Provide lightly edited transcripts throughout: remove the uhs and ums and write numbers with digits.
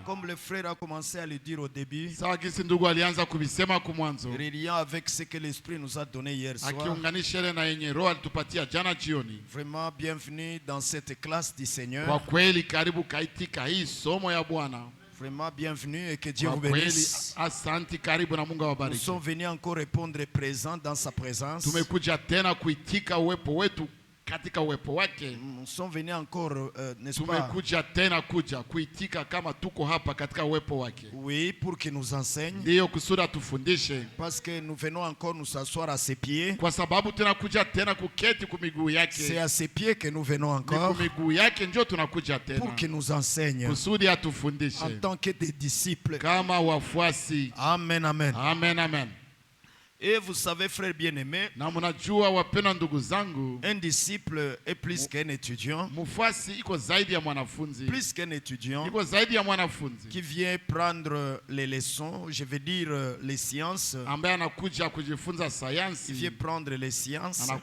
Comme le frère a commencé à le dire au début, reliant avec ce que l'Esprit nous a donné hier soir. Vraiment bienvenue dans cette classe du Seigneur. Vraiment bienvenue et que Dieu vous bénisse. Nous sommes venus encore répondre présent dans sa présence. Nous sommes venus encore, n'est-ce pas? Oui, pour qu'il nous enseigne. Parce que nous venons encore nous asseoir à ses pieds. C'est à ses pieds que nous venons encore. Pour qu'il nous enseigne. En tant que des disciples. Amen, amen. Amen, amen. Et vous savez, frère bien-aimé, un disciple est plus qu'un étudiant. Plus qu'un étudiant qui vient prendre les leçons, je veux dire les sciences. Il vient prendre les sciences. En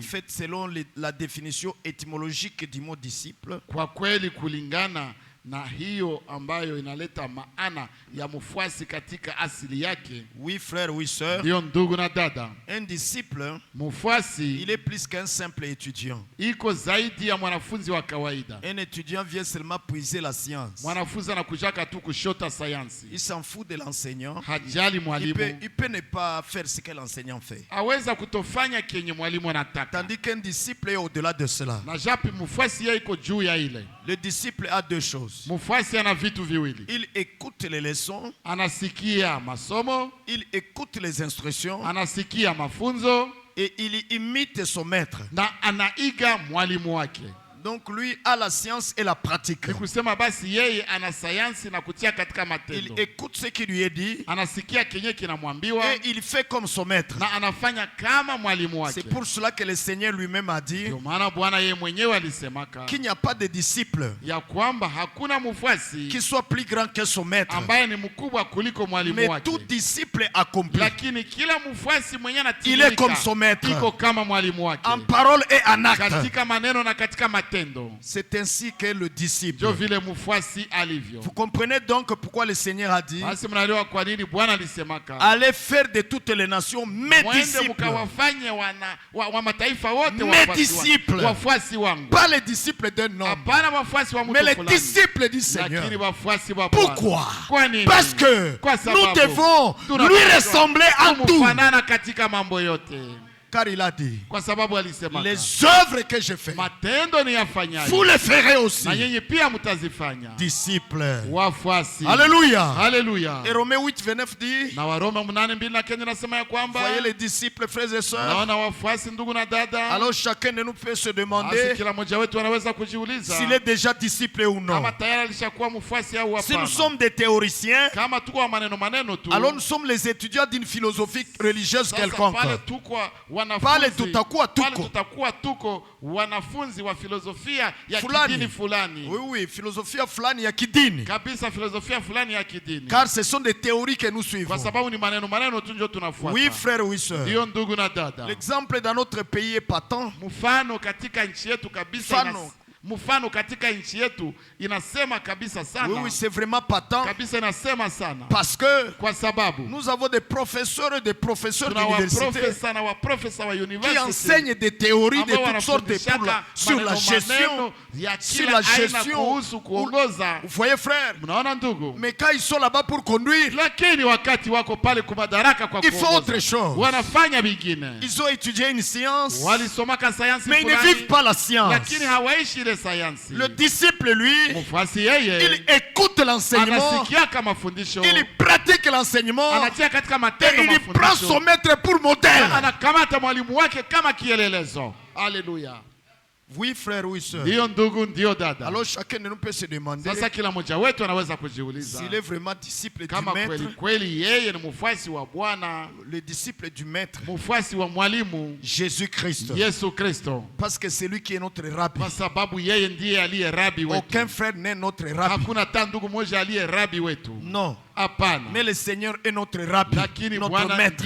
fait, selon la définition étymologique du mot disciple, na hiyo ambayo inaleta maana ya mfuasi katika asili yake. Oui frère, oui sœur. Ndio ndugu na dada. Un disciple, mfuasi, il est plus qu'un simple étudiant. Iko zaidi ya mwanafunzi wa kawaida. Un étudiant vient seulement puiser la science. Mwanafunzi anakujaka tu kushota sayansi. Il s'en fout de l'enseignant. Hajali mwalimu. Il peut ne pas faire ce que l'enseignant fait. Aweza kutofanya kenye mwalimu anataka. Tandis qu'un disciple est au-delà de cela. Na japi mfuasi yeye iko juu ya ile. Le disciple a deux choses. Mufasi ana vitu viwili. Il écoute les leçons. Anasikia masomo. Il écoute les instructions. Anasikia mafunzo. Et il imite son maître. Na anaiga mwalimu wake. Donc lui a la science et la pratique. Il écoute ce qui lui est dit. Et il fait comme son maître. C'est pour cela que le Seigneur lui-même a dit qu'il n'y a pas de disciple qui soit plus grand que son maître. Mais tout disciple accompli, il est comme son maître. En parole et en acte. C'est ainsi que le disciple. Vous comprenez donc pourquoi le Seigneur a dit allez faire de toutes les nations mes disciples. Mes disciples. Pas les disciples d'un homme, mais les disciples du Seigneur. Pourquoi? Parce que nous devons lui ressembler en tout. Car il a dit les œuvres que je fais, vous les ferez aussi. Disciples. Alléluia. Alléluia. Et Romains 8, 29 dit voyez les disciples, frères et sœurs. Alors chacun de nous peut se demander s'il est déjà disciple ou non. Si nous sommes des théoriciens, alors nous sommes les étudiants d'une philosophie religieuse quelconque. Pale tutakuwa tuko wanafunzi wa filosofia ya kidini fulani. Oui, filosofia fulani ya kidini. Kabisa filosofia fulani ya kidini. Car ce sont des théories que nous suivons. Kwa sababu ni maneno tu ndio tunafuata. Oui frère, oui sœur. Ndio ndugu na dada. L'exemple dans notre pays est patent. Mfano katika nchi yetu kabisa. Mfano katika nchi yetu inasema kabisa sana. Oui, c'est vraiment patent. Kabisa inasema sana. Parce que kwa sababu nous avons des professeurs et des professeurs d'université qui enseignent des théories de toutes sortes sur la gestion. Vous voyez frère? Mais quand ils sont là-bas pour conduire, ils font autre chose. Ils ont étudié une science, mais ils ne vivent pas la science. Le disciple, lui, il écoute l'enseignement, il pratique l'enseignement, et il prend son maître pour modèle. Alléluia. Oui frère, oui sœur. Alors chacun de nous peut se demander s'il est vraiment disciple du maître. Le disciple du maître, Jésus-Christ. Parce que c'est lui qui est notre rabbi. Aucun frère n'est notre rabbi. Non. Mais le Seigneur est notre rabbi, notre maître.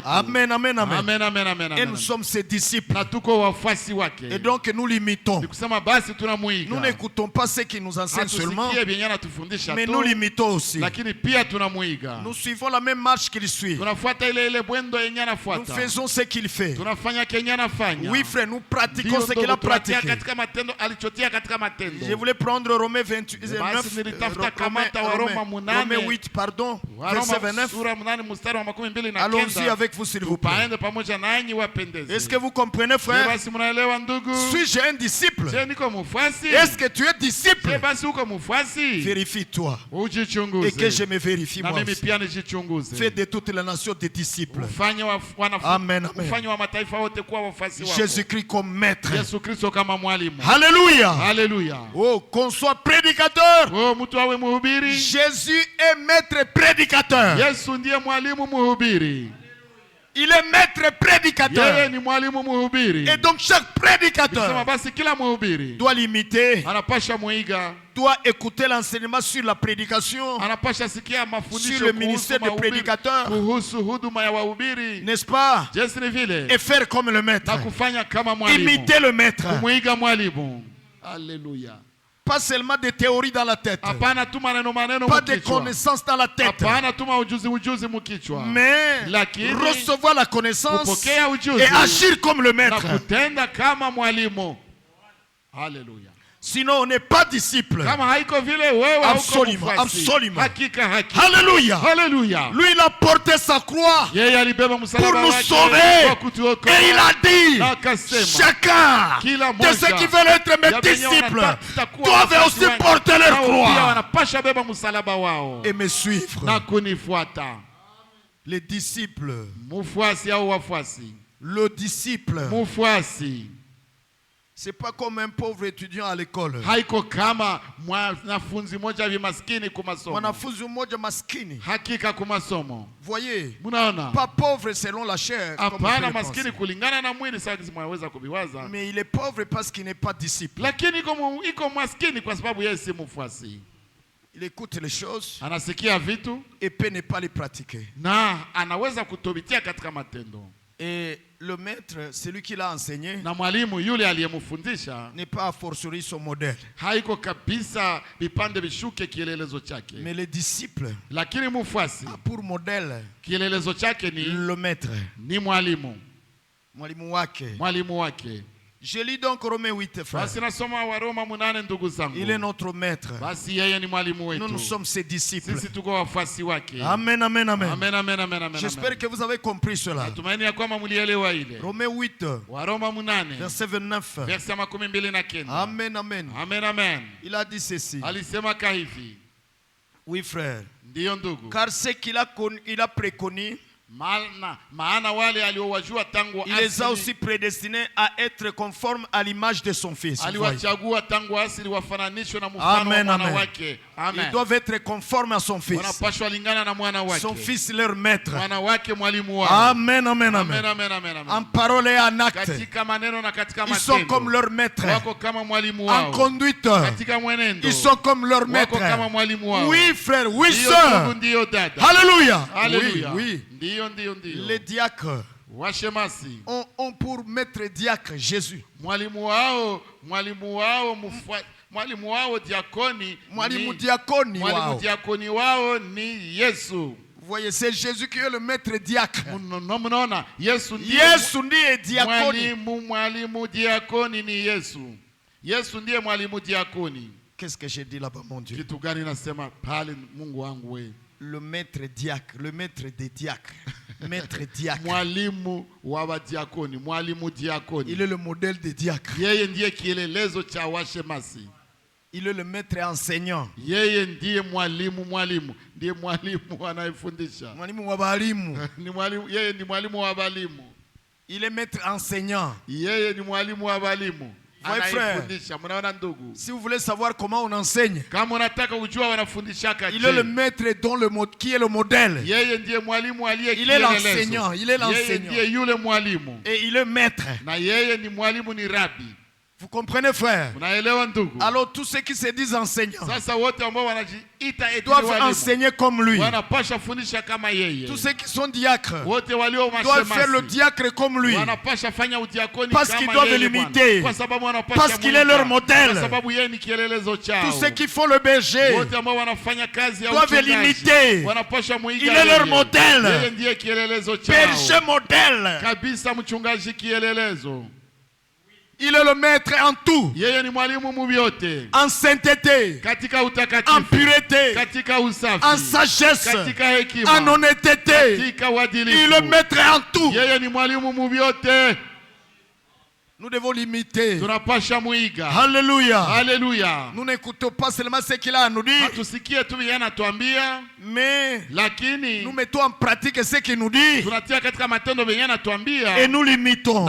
Amen, amen, amen. Amen, amen, amen, Et amen. nous sommes ses disciples. Na tuko wafuasi wake. Et donc nous l'imitons. Nikusema basi tunamuiga. Nous n'écoutons pas ceux qui nous enseignent seulement, Hatusikie vyenye anatufundisha mais tu, nous l'imitons aussi. lakini pia tunamuiga. Nous suivons la même marche qu'il suit. Tunafuata ile bwendo yenye Nous anafuata. faisons ce qu'il fait. Tunafanya kenye anafanya. Oui, frère, nous pratiquons Ndio ce qu'il a ndugu, tunatia pratiqué. katika matendo alichotia katika matendo. Je voulais prendre Romains 28, Basi nilitafuta kamata wa Roma munane. Romains 8, pardon, Waroma verset 29. sura 8 mstari wa 29. Allons-y avec vous, s'il vous plaît. Tupaende pamoja nanyi wapendezi. Est-ce que vous comprenez, frère? Basi mnaelewa ndugu? Suis-je un disciple? Je niko mfuasi? Est-ce que tu es disciple? Je basi uko mfuasi? Vérifie-toi. Ujichunguze. Et que je me vérifie Na moi mimi aussi. pia nijichunguze. Fais de toutes les nations des disciples. Ufanye wanafunzi. Amen, amen. Ufanye wa mataifa wote kuwa wafuasi wako. Jésus-Christ comme maître. Yesu Kristo kama mwalimu. Alléluia. Alléluia. Oh, qu'on soit prédicateur. Oh, mtu awe mhubiri. Jésus est maître prédicateur. Yesu ndiye mwalimu mhubiri. Il est maître prédicateur. Yeye ni mwalimu mhubiri. Et donc chaque Sema prédicateur basi kila mhubiri doit l'imiter, anapasha muiga, doit écouter l'enseignement sur la prédication, anapasha sikia mafundisho sur le ministère de prédicateur, kuhusu huduma ya wahubiri. n'est-ce pas? Jinsi ni vile Et faire comme le maître. na kufanya kama mwalimu. Imiter le maître. Kumuiga mwalimu. Alléluia. Pas seulement des théories dans la tête, Hapana tu maneno pas des mkichwa. connaissances dans la tête, Hapana tu ujuzi mkichwa. mais Lakini recevoir la connaissance kupokea ujuzi et agir comme le na maître. kutenda kama mwalimu. Alléluia. Sinon, on n'est pas disciple. Kama haiko vile wewe hauko Absolument, mfuasi. absolument. Hakika. Alléluia. Alléluia. Lui, il a porté sa croix Yeye alibeba pour msalaba nous wake sauver. kwa kutuokoa. Et il a dit, Na akasema, chacun kila de ceux moja qui veulent être mes ya wenye disciples wanatafuta kuwa doivent wafuasi aussi wangu, porter leur nao pia croix wanapasha beba msalaba wao et me suivre. na kunifuata. Les disciples, Mufuasi au wafuasi? le disciple, Mufuasi c'est pas comme un pauvre étudiant à l'école. haiko kama mwanafunzi moja hivi maskini kumasomo. Mwanafunzi mmoja maskini. Hakika kumasomo. Voyez, Munaona? pas pauvre selon la chair, comme on peut Hapana le maskini penser. kulingana na mwili sasa mwaweza kubiwaza. Mais il est pauvre parce qu'il n'est pas disciple. Lakini iko maskini kwa sababu yeye si mfuasi. Il écoute les choses Anasikia vitu et peut ne pas les pratiquer. na anaweza kutobitia katika matendo. Et le maître, celui qui l'a enseigné, Na mwalimu yule aliyemfundisha n'est pas a fortiori son modèle. haiko kabisa vipande vishuke kielelezo chake. Mais les disciples, Lakini mfuasi pour modèle, kielelezo chake le maître, ni mwalimu. mwalimu wake. Mwalimu wake. Je lis donc Romains 8, frère. Basi nasoma Waroma 8 ndugu zangu. Il est notre maître. Basi yeye ni mwalimu wetu. Nous sommes ses disciples. Sisi tuko wafuasi wake. Amen, amen, amen. Amen, amen, amen, amen. J'espère que vous avez compris cela. Natumaini ya kwamba mlielewa ile. Romains 8, Waroma 8 verset 29. verse 29. Amen, amen. Amen, amen. Il a dit ceci. Alisema hivi. Oui, frère. Ndiyo ndugu. Car ce qu'il a, il a préconis, Maana wale aliowajua tangu il les a aussi prédestinés à être conformes à l'image de son fils. aliwachagua tangu asili wafananishwe na mfano wa mwana wake. Amen. Ils doivent être conformes à son fils. Wanapaswa lingana na mwana wake. Son fils leur maître. Mwana wake mwalimu wao. Amen, amen, amen. Amen, amen, amen. En parole et en acte. Katika maneno na katika Ils sont comme leur maître. Wako kama mwalimu wao. En conduite. Katika mwenendo. Ils sont comme leur maître. Wako kama mwalimu wao. Oui, frère, oui, Ndiyo sœur. ndugu, ndiyo dada. Alléluia. Alléluia. Oui, oui. Ndiyo, ndiyo, ndiyo. Les diacres Washemasi ont pour maître diacre Jésus. mwalimu wao diakoni Mwalimu diakoni wao. mwalimu diakoni wao ni Yesu. Vous voyez, c'est Jésus qui est le maître diacre. Mnaona Yesu ndiye diakoni. Mwalimu diakoni ni Yesu. Yesu ndiye mwalimu diakoni. Qu'est-ce que j'ai dit là-bas, mon Dieu? Kitu gani nasema pale Mungu wangu wewe? Le maître diacre, le maître des diacres. Maître diacre. Mwalimu wa diakoni, mwalimu diakoni. Il est le modèle des diacres. Yeye ndiye kielelezo cha washemasi. Il est le maître enseignant. Yeye ndiye mwalimu, ndiye mwalimu anayefundisha. Mwalimu wa walimu. Yeye ni mwalimu wa walimu. Il est maître enseignant. Yeye ni mwalimu wa walimu. Anayefundisha. Mnaona ndugu? Si vous voulez savoir comment on enseigne, kama unataka kujua wanafundishaka il est le maître qui est le modèle. Yeye ndiye mwalimu aliye il est l'enseignant, il est l'enseignant. Yeye ndiye yule mwalimu. Et il est maître. Na yeye ni mwalimu, ni rabi. Vous comprenez, frère? Alors tous ceux qui se disent enseignants doivent enseigner comme lui. Tous ceux qui sont diacres doivent faire le diacre comme lui. Parce qu'ils doivent l'imiter. Parce qu'il est leur modèle. Tous ceux qui font le berger doivent l'imiter. Il est leur modèle. Berger modèle. Il est le maître en tout. En sainteté, en pureté, en sagesse, en honnêteté. Il est le maître en tout. Nous devons l'imiter. Alléluia. Alléluia. Nous n'écoutons pas seulement ce qu'il a à nous dire, mais nous mettons en pratique ce qu'il nous dit et nous l'imitons.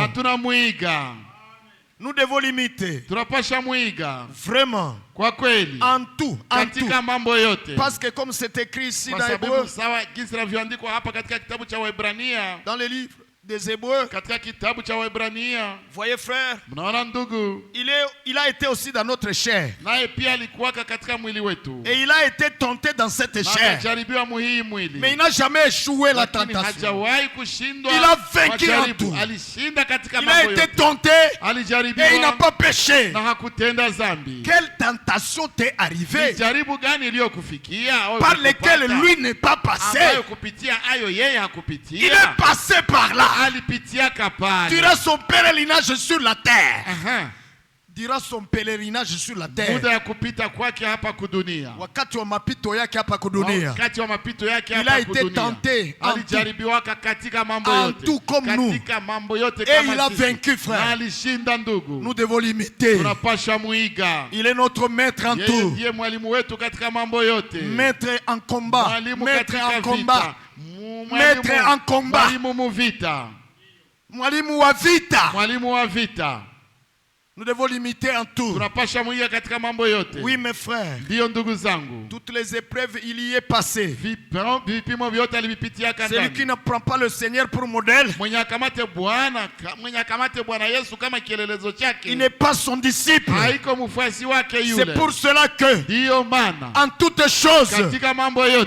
Nous devons l'imiter. Vraiment. En tout. Parce que comme c'est écrit ici dans Hébreux, dans les livres des Hébreux, voyez frère, il a été aussi dans notre chair. Et il a été tenté dans cette chair. Mais il n'a jamais échoué la tentation. Il a vaincu en tout. Il a été tenté et il n'a pas péché. Quelle tentation t'est arrivée par lesquelles lui n'est pas passé? Il est passé par là. Dira son pèlerinage sur la terre. Dira son pèlerinage sur la terre. Wakati wa mapito yake hapa kudunia. Il a été tenté en tout comme nous. Et il a vaincu, frère. Nous devons l'imiter. Il est notre maître en tout. Maître en combat. Maître en combat. Maître en combat. Mwalimu wa vita. Nous devons l'imiter en tout. Oui, mes frères. Toutes les épreuves, il y est passé. Celui qui ne prend pas le Seigneur pour modèle, il n'est pas son disciple. C'est pour cela que, en toutes choses,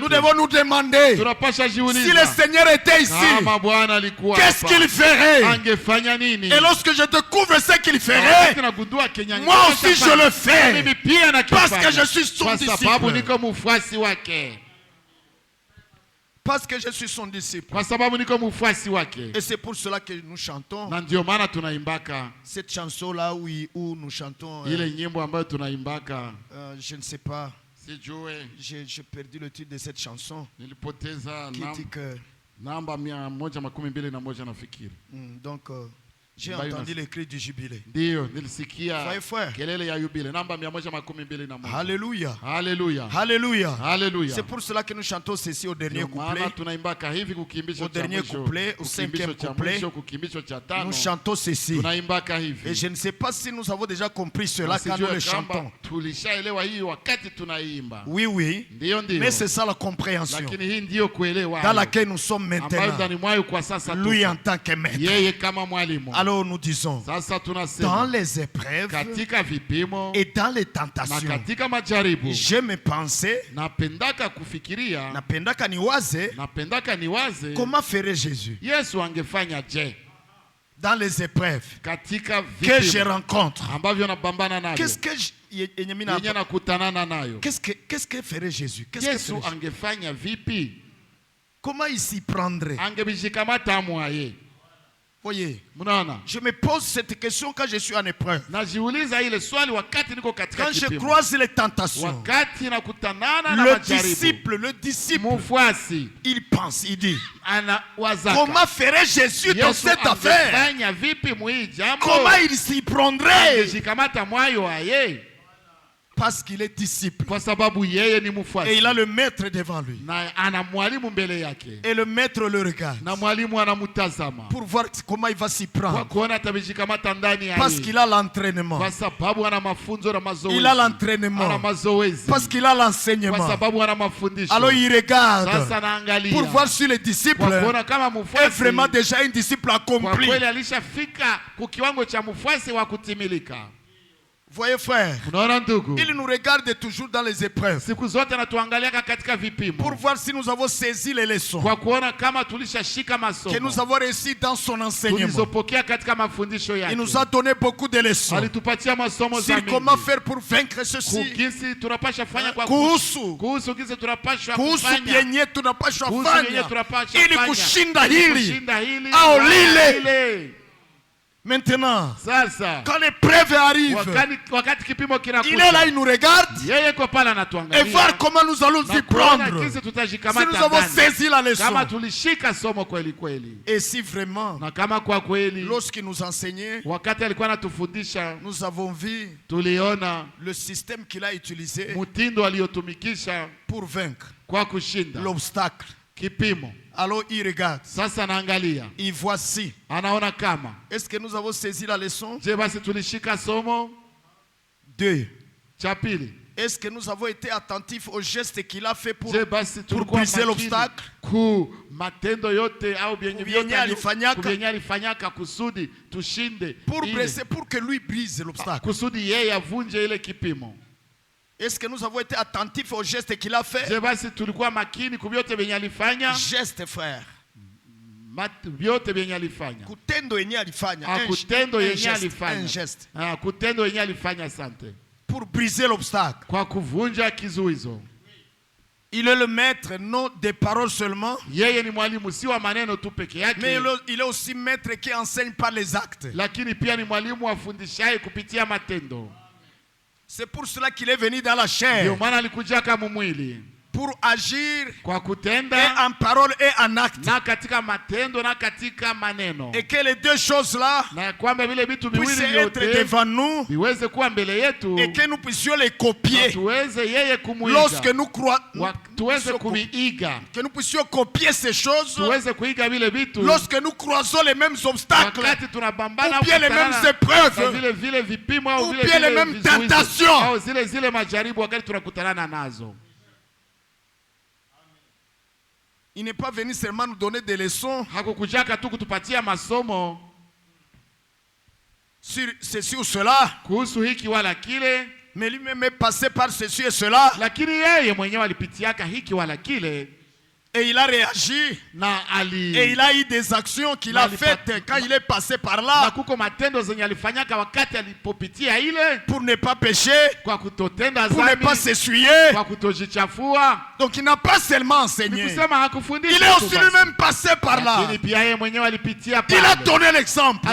nous devons nous demander si le Seigneur était ici, qu'est-ce qu'il ferait? Et lorsque je découvre ce qu'il ferait, moi aussi je le fais parce que je suis son disciple. Parce que je suis son disciple. Et c'est pour cela que nous chantons cette chanson-là où nous chantons. Je ne sais pas. J'ai perdu le titre de cette chanson qui dit que... Donc... j'ai entendu les cris du jubilé. Alléluia. Alléluia. Alléluia. Alléluia. C'est pour cela que nous chantons ceci au dernier couplet. Au dernier couplet, au cinquième couplet, nous chantons ceci. Et je ne sais pas si nous avons déjà compris cela quand nous le chantons. Oui, oui. Mais c'est ça la compréhension dans laquelle nous sommes maintenant. Lui en tant que maître. Alors nous disons, dans les épreuves et dans les tentations, je me pensais, napendaka niwaze, comment ferait Jésus dans les épreuves que je rencontre? Qu'est-ce que ferait Jésus? Comment il s'y prendrait? Voyez, je me pose cette question quand je suis en épreuve. Quand je croise les tentations, le disciple, il pense, il dit, comment ferait Jésus dans cette affaire? Comment il s'y prendrait? Parce qu'il est disciple. Et il a le maître devant lui. Et le maître le regarde. Pour voir comment il va s'y prendre. Parce qu'il a l'entraînement. Il a l'entraînement. Parce qu'il a l'enseignement. Alors il regarde pour voir si le disciple est vraiment déjà un disciple accompli. Voyez frère, il nous regarde toujours dans les épreuves pour voir si nous avons saisi les leçons, que nous avons réussi dans son enseignement. Il nous a donné beaucoup de leçons sur comment faire pour vaincre ceci. Kuhusu vyenye tunapaswa fanya ili kushinda hili au lile. Maintenant, quand l'épreuve arrive, il est là, il nous regarde et voir comment nous allons y prendre. Si nous avons saisi la leçon. Et si vraiment, lorsqu'il nous enseignait, nous avons vu le système qu'il a utilisé pour vaincre l'obstacle. Alors il regarde. Il voit si. Est-ce que nous avons saisi la leçon? 2. Est-ce que nous avons été attentifs aux gestes qu'il a fait pour briser l'obstacle? Pour que lui brise l'obstacle. Est-ce que nous avons été attentifs aux gestes qu'il a fait? Geste, frère. Un geste. Pour briser l'obstacle. Il est le maître, non des paroles seulement. Mais il est aussi maître qui enseigne par les actes. C'est pour cela qu'il est venu dans la chair. Pour agir et en parole et en acte. Et que les deux choses-là puissent être devant nous et que nous puissions les copier. Lorsque nous croyons, que nous puissions copier ces choses. Lorsque nous croisons les mêmes obstacles ou bien les mêmes épreuves ou bien les mêmes tentations. Il n'est pas venu seulement nous donner des leçons sur ceci ou cela, mais lui-même est passé par ceci et cela. Et il a réagi. Et il a eu des actions qu'il a faites quand il est passé par là. Pour ne pas pécher. Pour ne pas s'essuyer. Donc il n'a pas seulement enseigné. Il est aussi lui-même passé par là. Il a donné l'exemple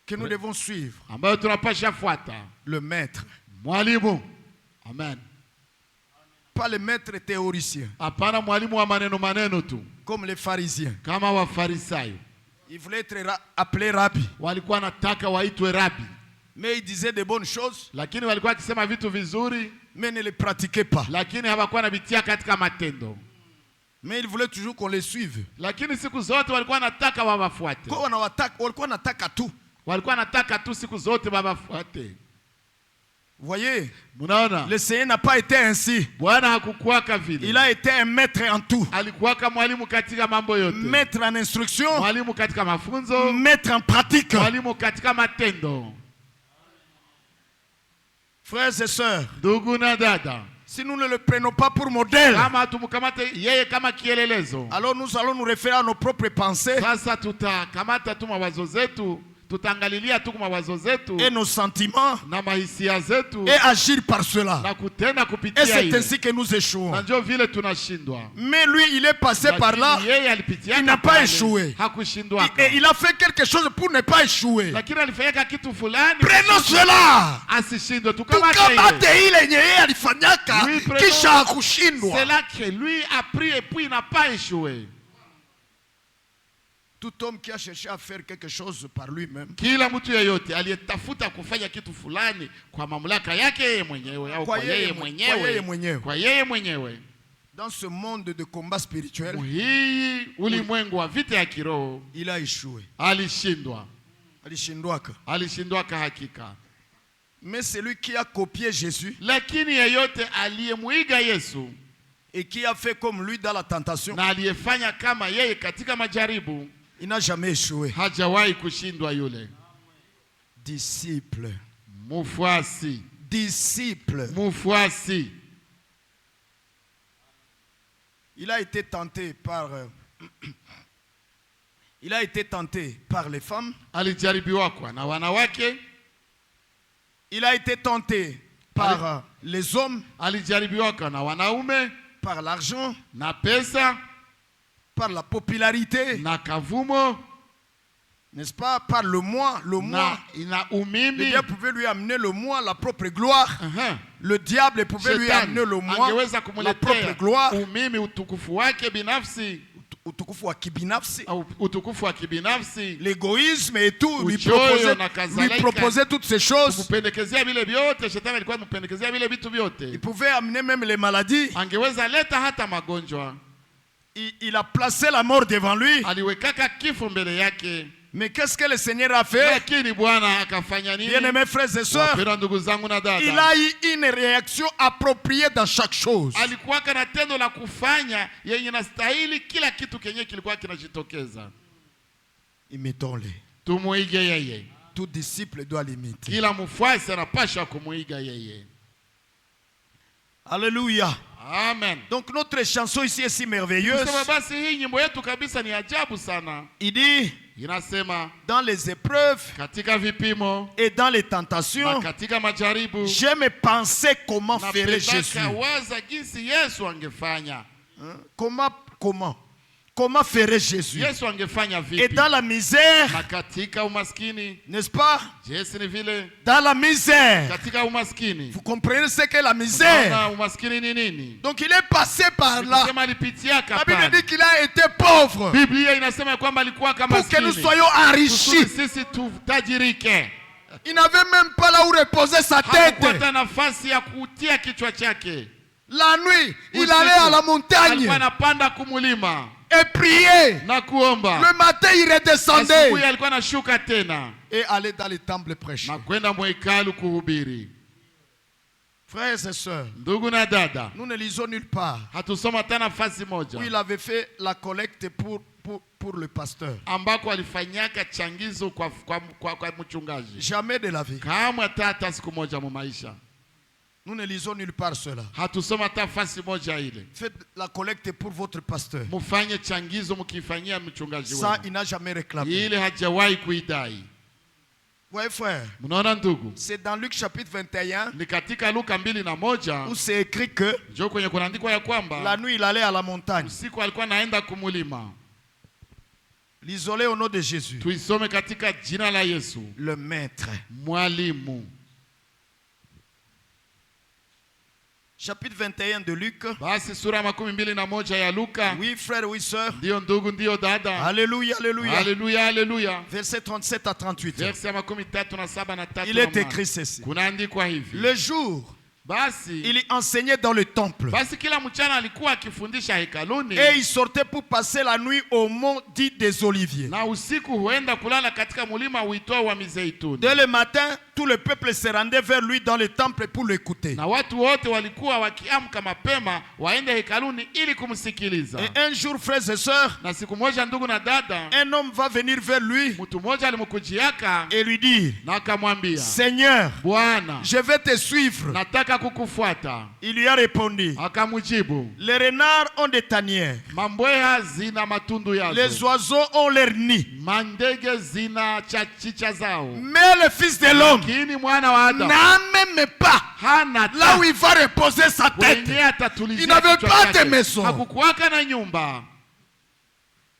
que nous devons suivre. Le maître. Amen. Pas le maître théoricien. Comme les pharisiens. Ils voulaient être appelés rabbi. Mais ils disaient de bonnes choses. Mais ne les pratiquaient pas. Mais ils voulaient toujours qu'on les suive. Voyez, le Seigneur n'a pas été ainsi. Il a été un maître en tout. Maître en instruction. Maître en pratique. Frères et sœurs, si nous ne le prenons pas pour modèle, alors nous allons nous référer à nos propres pensées et nos sentiments et agir par cela. Et c'est ainsi que nous échouons. Mais lui, il est passé par là. Il n'a pas échoué. Et il a fait quelque chose pour ne pas échouer. Prenons cela. C'est là que lui a pris et puis il n'a pas échoué. Tout homme qui a cherché à faire quelque chose par lui-même, dans ce monde de combat spirituel, il a échoué. Mais celui qui a copié Jésus et qui a fait comme lui dans la tentation, il n'a jamais échoué. Disciple. Mufuasi. Disciple. Mufuasi. Il a été tenté par les femmes. Alijaribiwa kwa na wanawake. Il a été tenté par les hommes. Alijaribiwa kwa na wanaume. Par l'argent. Na pesa. Par la popularité. Na kavumo. N'est-ce pas? Par le moi. Le moi. Le diable pouvait lui amener le moi, la propre gloire. Le diable pouvait lui amener le moi, la propre gloire. L'égoïsme et tout. Lui proposait toutes ces choses. Il pouvait amener même les maladies. Il a placé la mort devant lui. Mais qu'est-ce que le Seigneur a fait? Bien-aimés frères et sœurs, il a eu une réaction appropriée dans chaque chose. Imitons-les. Tout disciple doit l'imiter. Alléluia. Amen. Donc notre chanson ici est si merveilleuse. Il dit, dans les épreuves et dans les tentations, j'aime penser comment ferait Jésus. Comment ferait Jésus? Et dans la misère, n'est-ce pas? Dans la misère, vous comprenez ce qu'est la misère? Donc il est passé par là. La Bible dit qu'il a été pauvre pour que nous soyons enrichis. Il n'avait même pas là où reposer sa tête. La nuit, il allait à la montagne et prier. Le matin, il redescendait et allait dans les temples prêcher. Frères et sœurs, nous ne lisons nulle part où il avait fait la collecte pour le pasteur. Jamais de la vie. Nous ne lisons nulle part cela. Faites la collecte pour votre pasteur. Ça, il n'a jamais réclamé. Ouais, frère. C'est dans Luc chapitre 21 où c'est écrit que la nuit il allait à la montagne. L'isolé au nom de Jésus. Le maître. Chapitre 21 de Luc. Oui, frère, oui, sœur. Alléluia, alléluia. Alléluia, alléluia. Verset 37 à 38. Il est écrit ceci. Le jour, il enseignait dans le temple. Et il sortait pour passer la nuit au mont dit des Oliviers. Dès le matin, tout le peuple se rendait vers lui dans le temple pour l'écouter. Et un jour, frères et sœurs, un homme va venir vers lui et lui dire, Seigneur, je vais te suivre. Il lui a répondu, les renards ont des tanières, les oiseaux ont leur nid, mais le Fils de l'homme n'a même pas là où il va reposer sa tête. Il n'avait pas de maison.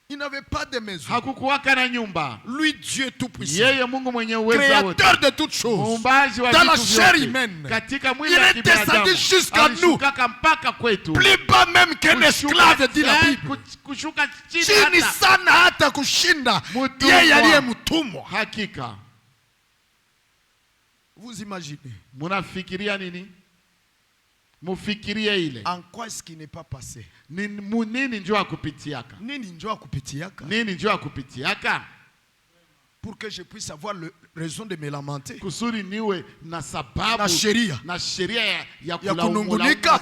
Il n'avait pas de maison. Lui, Dieu Tout-Puissant, créateur de toutes choses, dans la chair humaine, il est descendu jusqu'à nous, plus bas même qu'un esclave, dit la Bible. Chini sana hata kushinda yeye aliye mtumwa. Vous imaginez? En quoi est-ce qu'il n'est pas passé? Nini njoo akupitiaka? Pour que je puisse avoir la raison de me lamenter. Kusudi niwe na sababu na sheria ya kunungunika.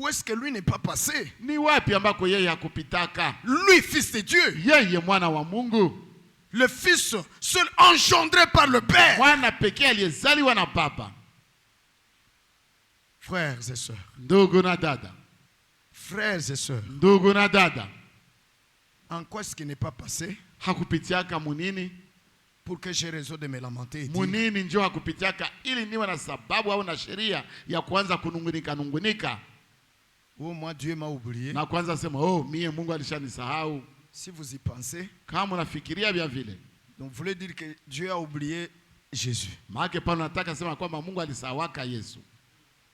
Où est-ce que lui n'est pas passé? Ni wapi ambako yeye hakupitaka? Lui, fils de Dieu. Yeye mwana wa Mungu. Le fils seul engendré par le Père. Mwana pekee aliyezaliwa na Baba. Frères et sœurs. Ndugu na dada. Frères et sœurs. Ndugu na dada. En quoi est-ce qui n'est pas passé? Hakupitiaka munini? Pour que j'ai raison de me lamenter. Munini njoo hakupitiaka ili niwe na sababu au na sheria ya kuanza kunungunika. Oh, moi Dieu m'a oublié. Na kwanza sema, oh, mie Mungu alishanisahau. Si vous y pensez, kama unafikiria vya vile, donc vous voulez dire que Dieu a oublié Jésus. Maana pale nataka sema kwamba Mungu alisahawaka Yesu.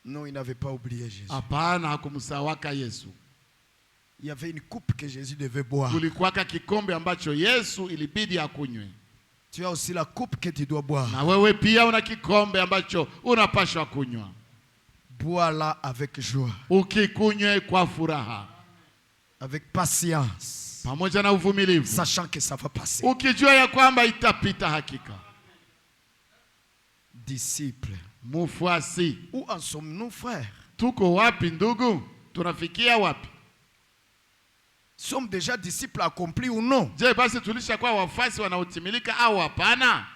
Non, il n'avait pas oublié Jésus. Hapana, hakumsahawaka Yesu. Il y avait une coupe que Jésus devait boire. Kulikuwaka kikombe ambacho Yesu ilibidi akunywe. Tu as aussi la coupe que tu dois boire. Na wewe pia una kikombe ambacho unapaswa kunywa. Bois-la avec joie. Ukikunywe kwa furaha. Avec patience. Pamoja na uvumilivu. Sachant que ça va passer. Ukijua ya kwamba itapita hakika. Disciple. Mufuasi. Où en sommes-nous, frères? Tuko wapi ndugu? Tunafikia wapi? Sommes déjà disciples accomplis ou non? Je, basi tulishakuwa wafasi wanaotimilika au hapana?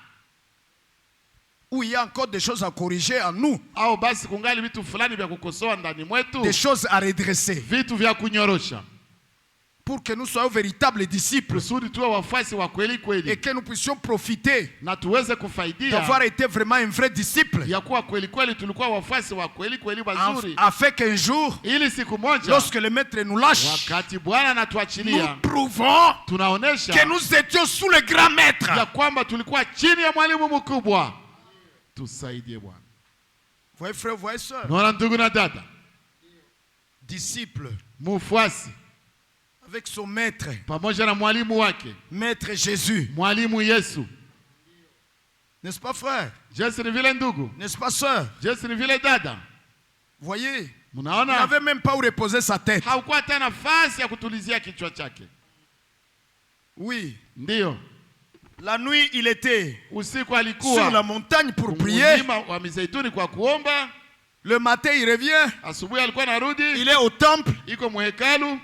Ou il y a encore des choses à corriger en nous? Au basi kungali vitu fulani vya kukosoa ndani mwetu? Des choses à redresser. Vitu vya kunyorosha. Pour que nous soyons véritables disciples. Et que nous puissions profiter d'avoir été vraiment un vrai disciple. Afin qu'un jour, lorsque le maître nous lâche, nous prouvons que nous étions sous le grand maître. Voyez frère, voyez soeur. Disciple. Avec son maître. Maître Jésus. N'est-ce pas frère? N'est-ce pas sœur? Voyez, il n'avait même pas où reposer sa tête. Oui. La nuit, il était sur la montagne pour prier. Le matin, il revient. Il est au temple.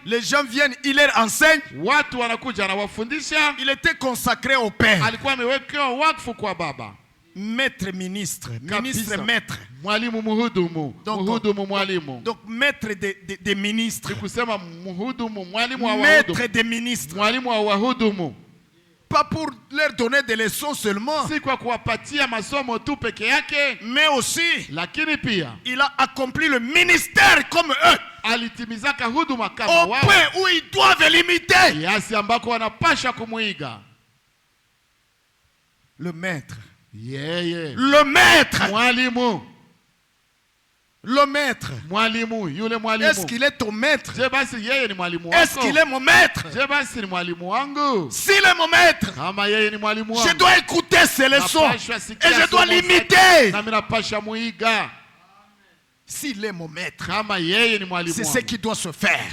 Les gens viennent, il leur enseigne. Il était consacré au Père. Maître ministre. Ministre maître. Donc maître des ministres. Maître des ministres. Pas pour leur donner des leçons seulement, mais aussi il a accompli le ministère comme eux, au point où ils doivent l'imiter. Le maître. Le maître. Le maître. Est-ce qu'il est ton maître? Est-ce qu'il est mon maître? S'il est mon maître, je dois écouter ses leçons et je dois l'imiter. S'il est mon maître, c'est ce qui doit se faire.